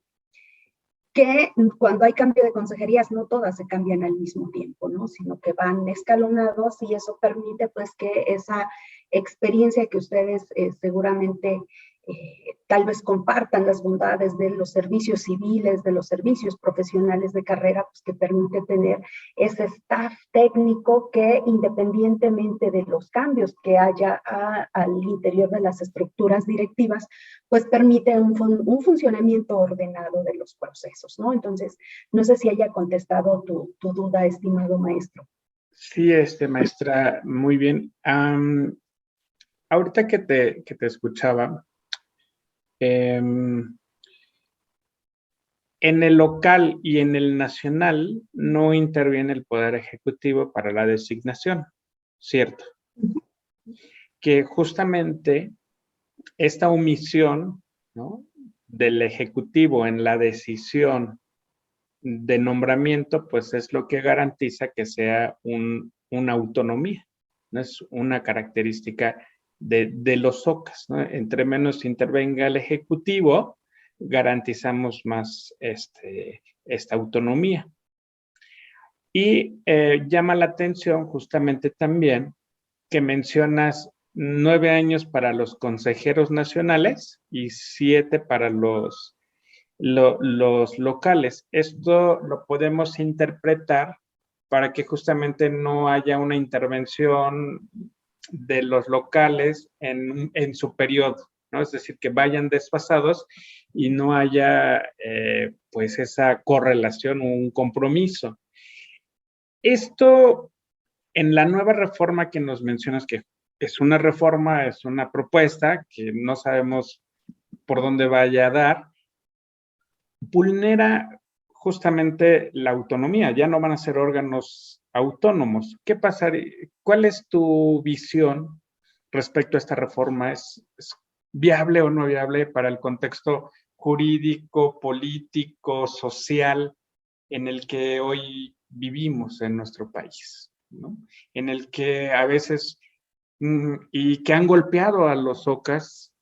que cuando hay cambio de consejerías no todas se cambian al mismo tiempo, ¿no? Sino que van escalonados y eso permite pues que esa experiencia que ustedes seguramente tal vez compartan las bondades de los servicios civiles, de los servicios profesionales de carrera, pues que permite tener ese staff técnico que independientemente de los cambios que haya al interior de las estructuras directivas, pues permite un funcionamiento ordenado de los procesos, ¿no? Entonces, no sé si haya contestado tu duda, estimado maestro. Sí, maestra, muy bien. Ahorita que te escuchaba, en el local y en el nacional no interviene el Poder Ejecutivo para la designación, ¿cierto? Que justamente esta omisión, ¿no?, del Ejecutivo en la decisión de nombramiento, pues es lo que garantiza que sea una autonomía, ¿no? Es una característica de los OCAS, ¿no? Entre menos intervenga el Ejecutivo, garantizamos más esta autonomía. Y llama la atención justamente también que mencionas 9 años para los consejeros nacionales y 7 para los locales. Esto lo podemos interpretar para que justamente no haya una intervención de los locales en su periodo, ¿no? Es decir, que vayan desfasados y no haya pues esa correlación o un compromiso. Esto en la nueva reforma que nos mencionas, que es una reforma, es una propuesta que no sabemos por dónde vaya a dar, vulnera justamente la autonomía, ya no van a ser órganos autónomos. ¿Qué pasaría? ¿Cuál es tu visión respecto a esta reforma? ¿Es viable o no viable para el contexto jurídico, político, social en el que hoy vivimos en nuestro país, ¿no? En el que a veces, y que han golpeado a los OCAS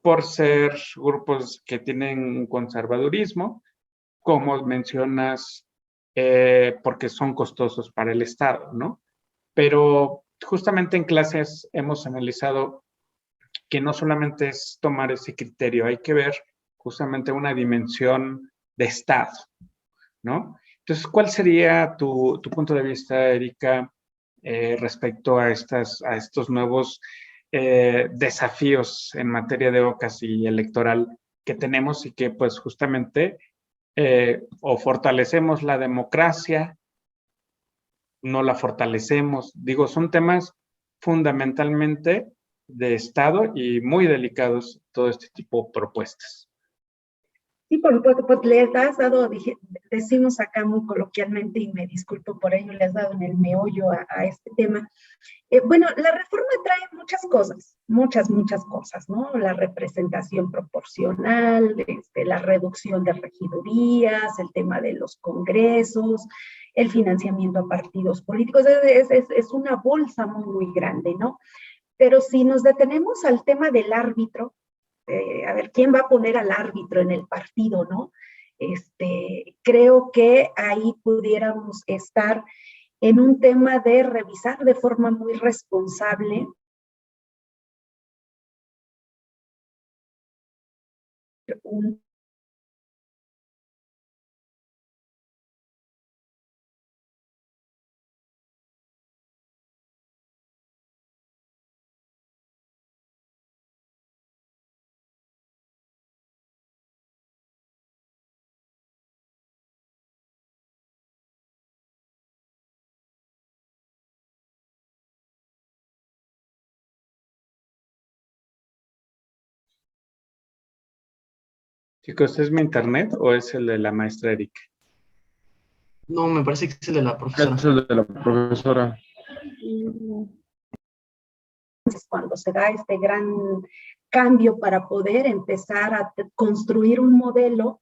por ser grupos que tienen un conservadurismo, como mencionas, porque son costosos para el Estado, ¿no? Pero justamente en clases hemos analizado que no solamente es tomar ese criterio, hay que ver justamente una dimensión de Estado, ¿no? Entonces, ¿cuál sería tu punto de vista, Erika, respecto a estos nuevos desafíos en materia de OCAS y electoral que tenemos y que pues justamente o fortalecemos la democracia, no la fortalecemos? Digo, son temas fundamentalmente de Estado y muy delicados todo este tipo de propuestas. Sí, por supuesto, pues les has dado, decimos acá muy coloquialmente, y me disculpo por ello, le has dado en el meollo a este tema. Bueno, la reforma trae muchas cosas, muchas cosas, ¿no? La representación proporcional, la reducción de regidurías, el tema de los congresos, el financiamiento a partidos políticos, es una bolsa muy grande, ¿no? Pero si nos detenemos al tema del árbitro, a ver, ¿quién va a poner al árbitro en el partido, no? Creo que ahí pudiéramos estar en un tema de revisar de forma muy responsable un Chicos, ¿es mi internet o es el de la maestra Erika? No, me parece que es el de la profesora. Es el de la profesora. Cuando se da este gran cambio para poder empezar a construir un modelo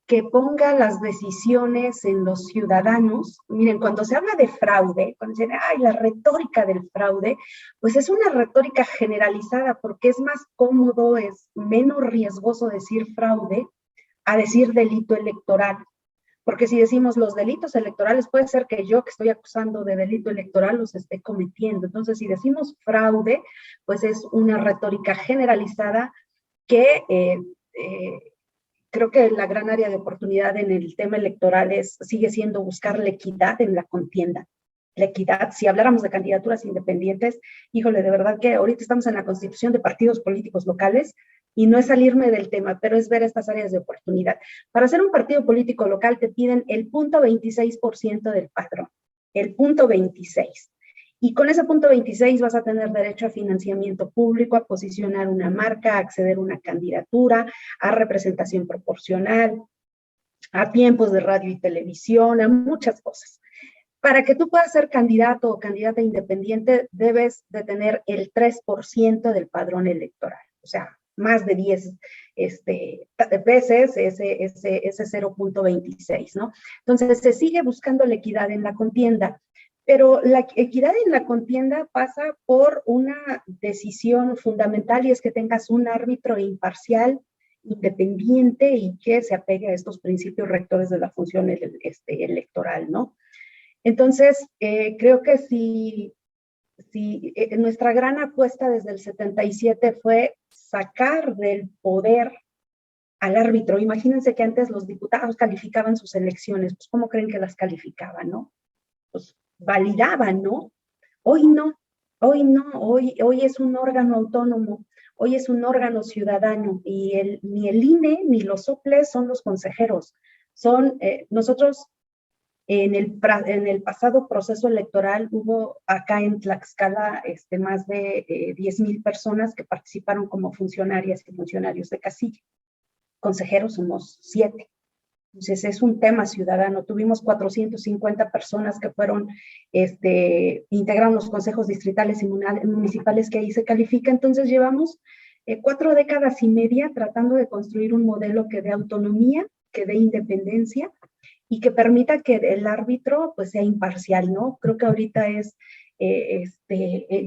que ponga las decisiones en los ciudadanos. Miren, cuando se habla de fraude, cuando se dice, ay, la retórica del fraude, pues es una retórica generalizada porque es más cómodo, es menos riesgoso decir fraude a decir delito electoral. Porque si decimos los delitos electorales, puede ser que yo que estoy acusando de delito electoral los esté cometiendo. Entonces, si decimos fraude, pues es una retórica generalizada que creo que la gran área de oportunidad en el tema electoral sigue siendo buscar la equidad en la contienda. La equidad, si habláramos de candidaturas independientes, híjole, de verdad que ahorita estamos en la constitución de partidos políticos locales y no es salirme del tema, pero es ver estas áreas de oportunidad. Para ser un partido político local te piden el 0.26% del padrón, el 0.26. Y con ese 0.26 vas a tener derecho a financiamiento público, a posicionar una marca, a acceder a una candidatura, a representación proporcional, a tiempos de radio y televisión, a muchas cosas. Para que tú puedas ser candidato o candidata independiente, debes de tener el 3% del padrón electoral, o sea, más de 10 veces ese 0.26, ¿no? Entonces, se sigue buscando la equidad en la contienda, pero la equidad en la contienda pasa por una decisión fundamental y es que tengas un árbitro imparcial, independiente y que se apegue a estos principios rectores de la función electoral, ¿no? Entonces, creo que si nuestra gran apuesta desde el 77 fue sacar del poder al árbitro. Imagínense que antes los diputados calificaban sus elecciones, pues ¿cómo creen que las calificaban, no? Pues validaban, ¿no? Hoy no, hoy no, hoy es un órgano autónomo, hoy es un órgano ciudadano y ni el INE ni los soples son los consejeros. Nosotros en el pasado proceso electoral hubo acá en Tlaxcala más de 10,000 personas que participaron como funcionarias y funcionarios de casilla. Consejeros somos 7. Entonces es un tema ciudadano. Tuvimos 450 personas que fueron, integraron los consejos distritales y municipales que ahí se califica. Entonces llevamos 4 décadas y media tratando de construir un modelo que dé autonomía, que dé independencia y que permita que el árbitro pues sea imparcial, ¿no? Creo que ahorita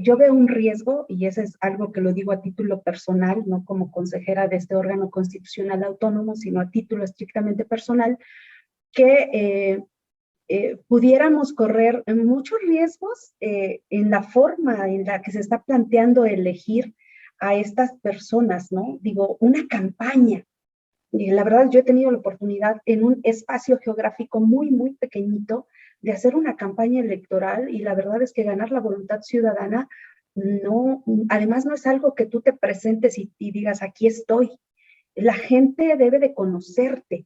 yo veo un riesgo, y eso es algo que lo digo a título personal, no como consejera de este órgano constitucional autónomo, sino a título estrictamente personal, que pudiéramos correr muchos riesgos en la forma en la que se está planteando elegir a estas personas, ¿no? Digo, una campaña. Y la verdad, yo he tenido la oportunidad en un espacio geográfico muy, muy pequeñito de hacer una campaña electoral y la verdad es que ganar la voluntad ciudadana no, además no es algo que tú te presentes y digas, aquí estoy. La gente debe de conocerte.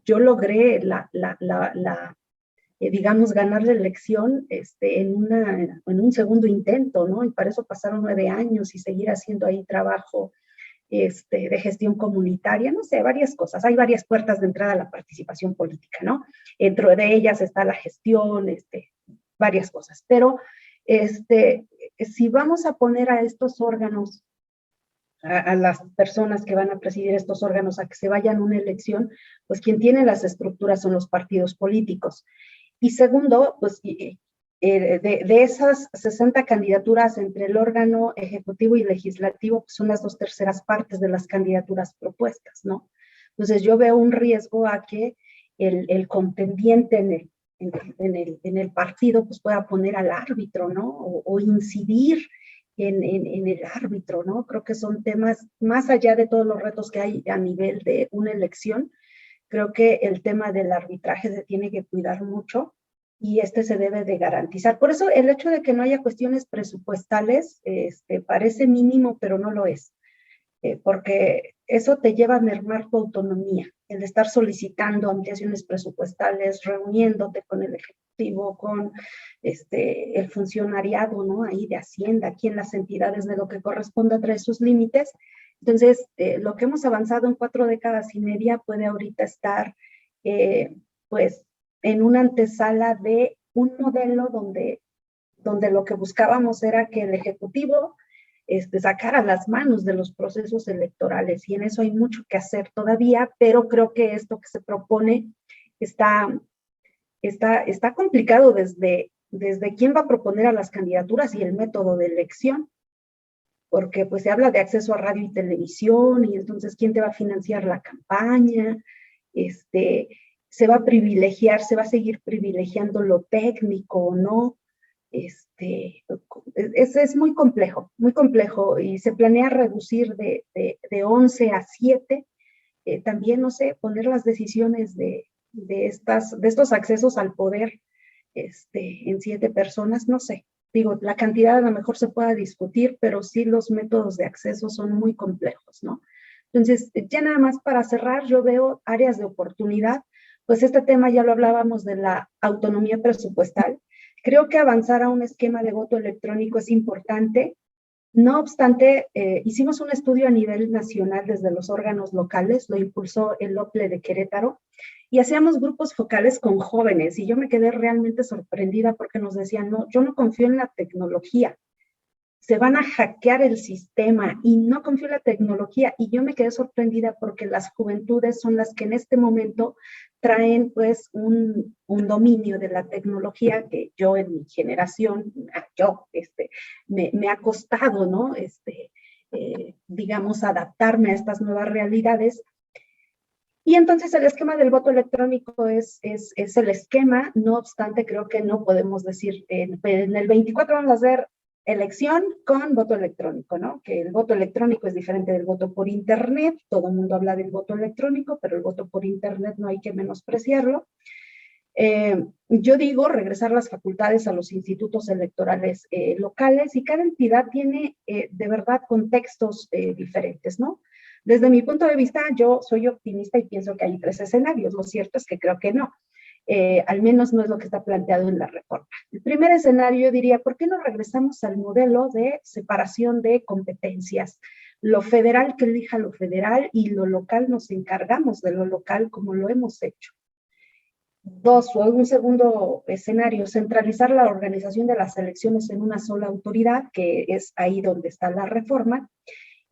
Yo logré digamos, ganar la elección en un segundo intento, ¿no? Y para eso pasaron 9 años y seguir haciendo ahí trabajo de gestión comunitaria, no sé, varias cosas. Hay varias puertas de entrada a la participación política, ¿no? Dentro de ellas está la gestión, varias cosas. Pero si vamos a poner a estos órganos, a las personas que van a presidir estos órganos a que se vayan a una elección, pues quien tiene las estructuras son los partidos políticos. Y segundo, pues de esas 60 candidaturas entre el órgano ejecutivo y legislativo, pues son las 2/3 partes de las candidaturas propuestas, ¿no? Entonces yo veo un riesgo a que el contendiente en el partido pues pueda poner al árbitro, ¿no? O incidir en el árbitro, ¿no? Creo que son temas, más allá de todos los retos que hay a nivel de una elección, creo que el tema del arbitraje se tiene que cuidar mucho y se debe de garantizar. Por eso el hecho de que no haya cuestiones presupuestales parece mínimo, pero no lo es, porque eso te lleva a mermar tu autonomía, el estar solicitando ampliaciones presupuestales, reuniéndote con el Ejecutivo, con el funcionariado, ¿no? Ahí de Hacienda, aquí en las entidades de lo que corresponda trae sus límites. Entonces, lo que hemos avanzado en 4 décadas y media puede ahorita estar, pues, en una antesala de un modelo donde lo que buscábamos era que el Ejecutivo sacar a las manos de los procesos electorales, y en eso hay mucho que hacer todavía, pero creo que esto que se propone está complicado desde quién va a proponer a las candidaturas y el método de elección, porque pues se habla de acceso a radio y televisión, y entonces quién te va a financiar la campaña, se va a privilegiar, se va a seguir privilegiando lo técnico o no. Es muy complejo, y se planea reducir de 11 a 7, también, no sé, poner las decisiones de estos accesos al poder en 7 personas, no sé. Digo, la cantidad a lo mejor se pueda discutir, pero sí los métodos de acceso son muy complejos, ¿no? Entonces, ya nada más para cerrar, yo veo áreas de oportunidad. Pues este tema ya lo hablábamos de la autonomía presupuestal. Creo que avanzar a un esquema de voto electrónico es importante. No obstante, hicimos un estudio a nivel nacional desde los órganos locales, lo impulsó el OPLE de Querétaro, y hacíamos grupos focales con jóvenes, y yo me quedé realmente sorprendida porque nos decían, no, yo no confío en la tecnología, se van a hackear el sistema y no confío en la tecnología. Y yo me quedé sorprendida porque las juventudes son las que en este momento traen pues un dominio de la tecnología que yo en mi generación, me ha costado, ¿no? Digamos, adaptarme a estas nuevas realidades. Y entonces el esquema del voto electrónico es el esquema. No obstante, creo que no podemos decir, en el 24 vamos a hacer elección con voto electrónico, ¿no? Que el voto electrónico es diferente del voto por internet. Todo el mundo habla del voto electrónico, pero el voto por internet no hay que menospreciarlo. Yo digo regresar las facultades a los institutos electorales locales, y cada entidad tiene de verdad contextos diferentes, ¿no? Desde mi punto de vista, yo soy optimista y pienso que hay 3 escenarios. Lo cierto es que creo que no. Al menos no es lo que está planteado en la reforma. El primer escenario, yo diría, ¿por qué no regresamos al modelo de separación de competencias? Lo federal que elija lo federal, y lo local nos encargamos de lo local como lo hemos hecho. 2, o un segundo escenario, centralizar la organización de las elecciones en una sola autoridad, que es ahí donde está la reforma.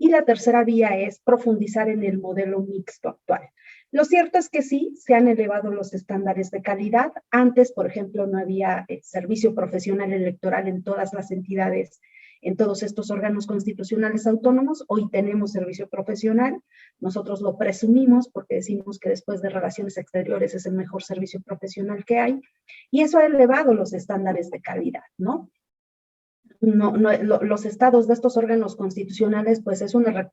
Y la tercera vía es profundizar en el modelo mixto actual. Lo cierto es que sí, se han elevado los estándares de calidad. Antes, por ejemplo, no había servicio profesional electoral en todas las entidades, en todos estos órganos constitucionales autónomos. Hoy tenemos servicio profesional. Nosotros lo presumimos porque decimos que después de Relaciones Exteriores es el mejor servicio profesional que hay. Y eso ha elevado los estándares de calidad, ¿no? Los estados de estos órganos constitucionales, pues es una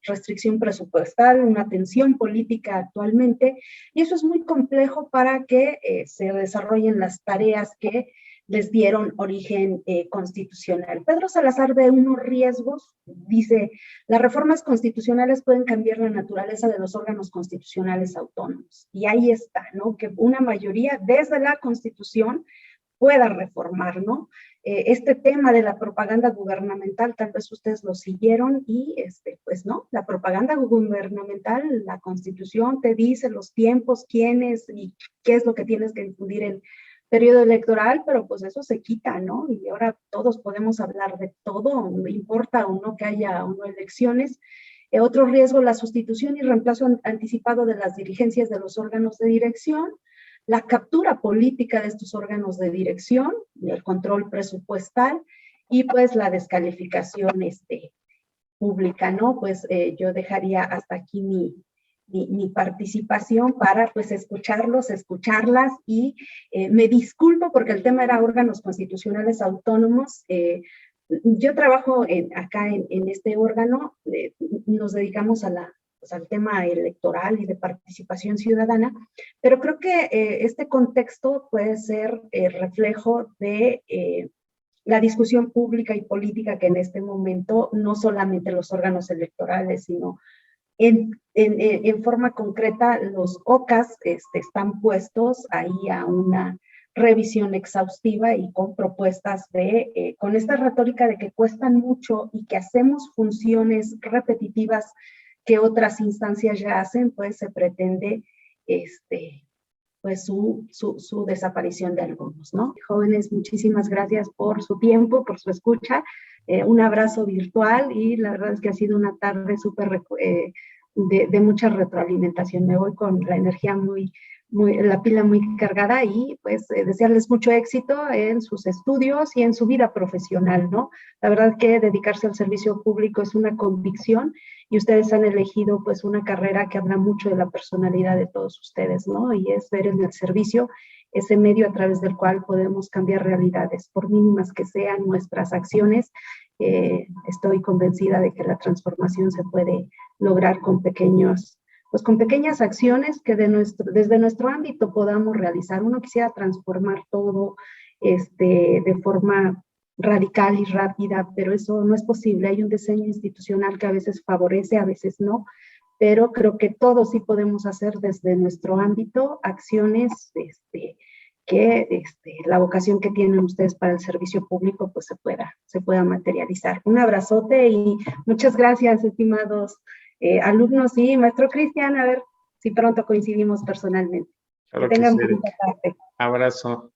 restricción presupuestal, una tensión política actualmente, y eso es muy complejo para que se desarrollen las tareas que les dieron origen constitucional. Pedro Salazar ve unos riesgos, dice, las reformas constitucionales pueden cambiar la naturaleza de los órganos constitucionales autónomos, y ahí está, ¿no? Que una mayoría desde la Constitución pueda reformar, ¿no? Este tema de la propaganda gubernamental, tal vez ustedes lo siguieron, y pues no, la propaganda gubernamental, la Constitución te dice los tiempos, quiénes y qué es lo que tienes que infundir en periodo electoral, pero pues eso se quita, ¿no? Y ahora todos podemos hablar de todo, no importa o no que haya o no elecciones. Otro riesgo, la sustitución y reemplazo anticipado de las dirigencias de los órganos de dirección, la captura política de estos órganos de dirección, el control presupuestal, y pues la descalificación pública, ¿no? Pues yo dejaría hasta aquí mi participación para pues escucharlos, escucharlas, y me disculpo porque el tema era órganos constitucionales autónomos. Yo trabajo acá en este órgano, nos dedicamos al tema electoral y de participación ciudadana, pero creo que este contexto puede ser reflejo de la discusión pública y política que en este momento no solamente los órganos electorales, sino en forma concreta los OCAS están puestos ahí a una revisión exhaustiva y con propuestas con esta retórica de que cuestan mucho y que hacemos funciones repetitivas que otras instancias ya hacen, pues se pretende pues su desaparición de algunos, ¿no? Jóvenes, muchísimas gracias por su tiempo, por su escucha. Un abrazo virtual y la verdad es que ha sido una tarde súper de mucha retroalimentación. Me voy con la energía la pila muy cargada y pues desearles mucho éxito en sus estudios y en su vida profesional, ¿no? La verdad que dedicarse al servicio público es una convicción y ustedes han elegido pues una carrera que habla mucho de la personalidad de todos ustedes, ¿no? Y es ver en el servicio ese medio a través del cual podemos cambiar realidades, por mínimas que sean nuestras acciones. Estoy convencida de que la transformación se puede lograr con pequeñas acciones que desde nuestro ámbito podamos realizar. Uno quisiera transformar todo de forma radical y rápida, pero eso no es posible. Hay un diseño institucional que a veces favorece, a veces no, pero creo que todos sí podemos hacer desde nuestro ámbito acciones que la vocación que tienen ustedes para el servicio público pues se pueda materializar. Un abrazote y muchas gracias, estimados alumnos y maestro Cristian, a ver si pronto coincidimos personalmente. Claro que tengan sí, bonita tarde. Abrazo.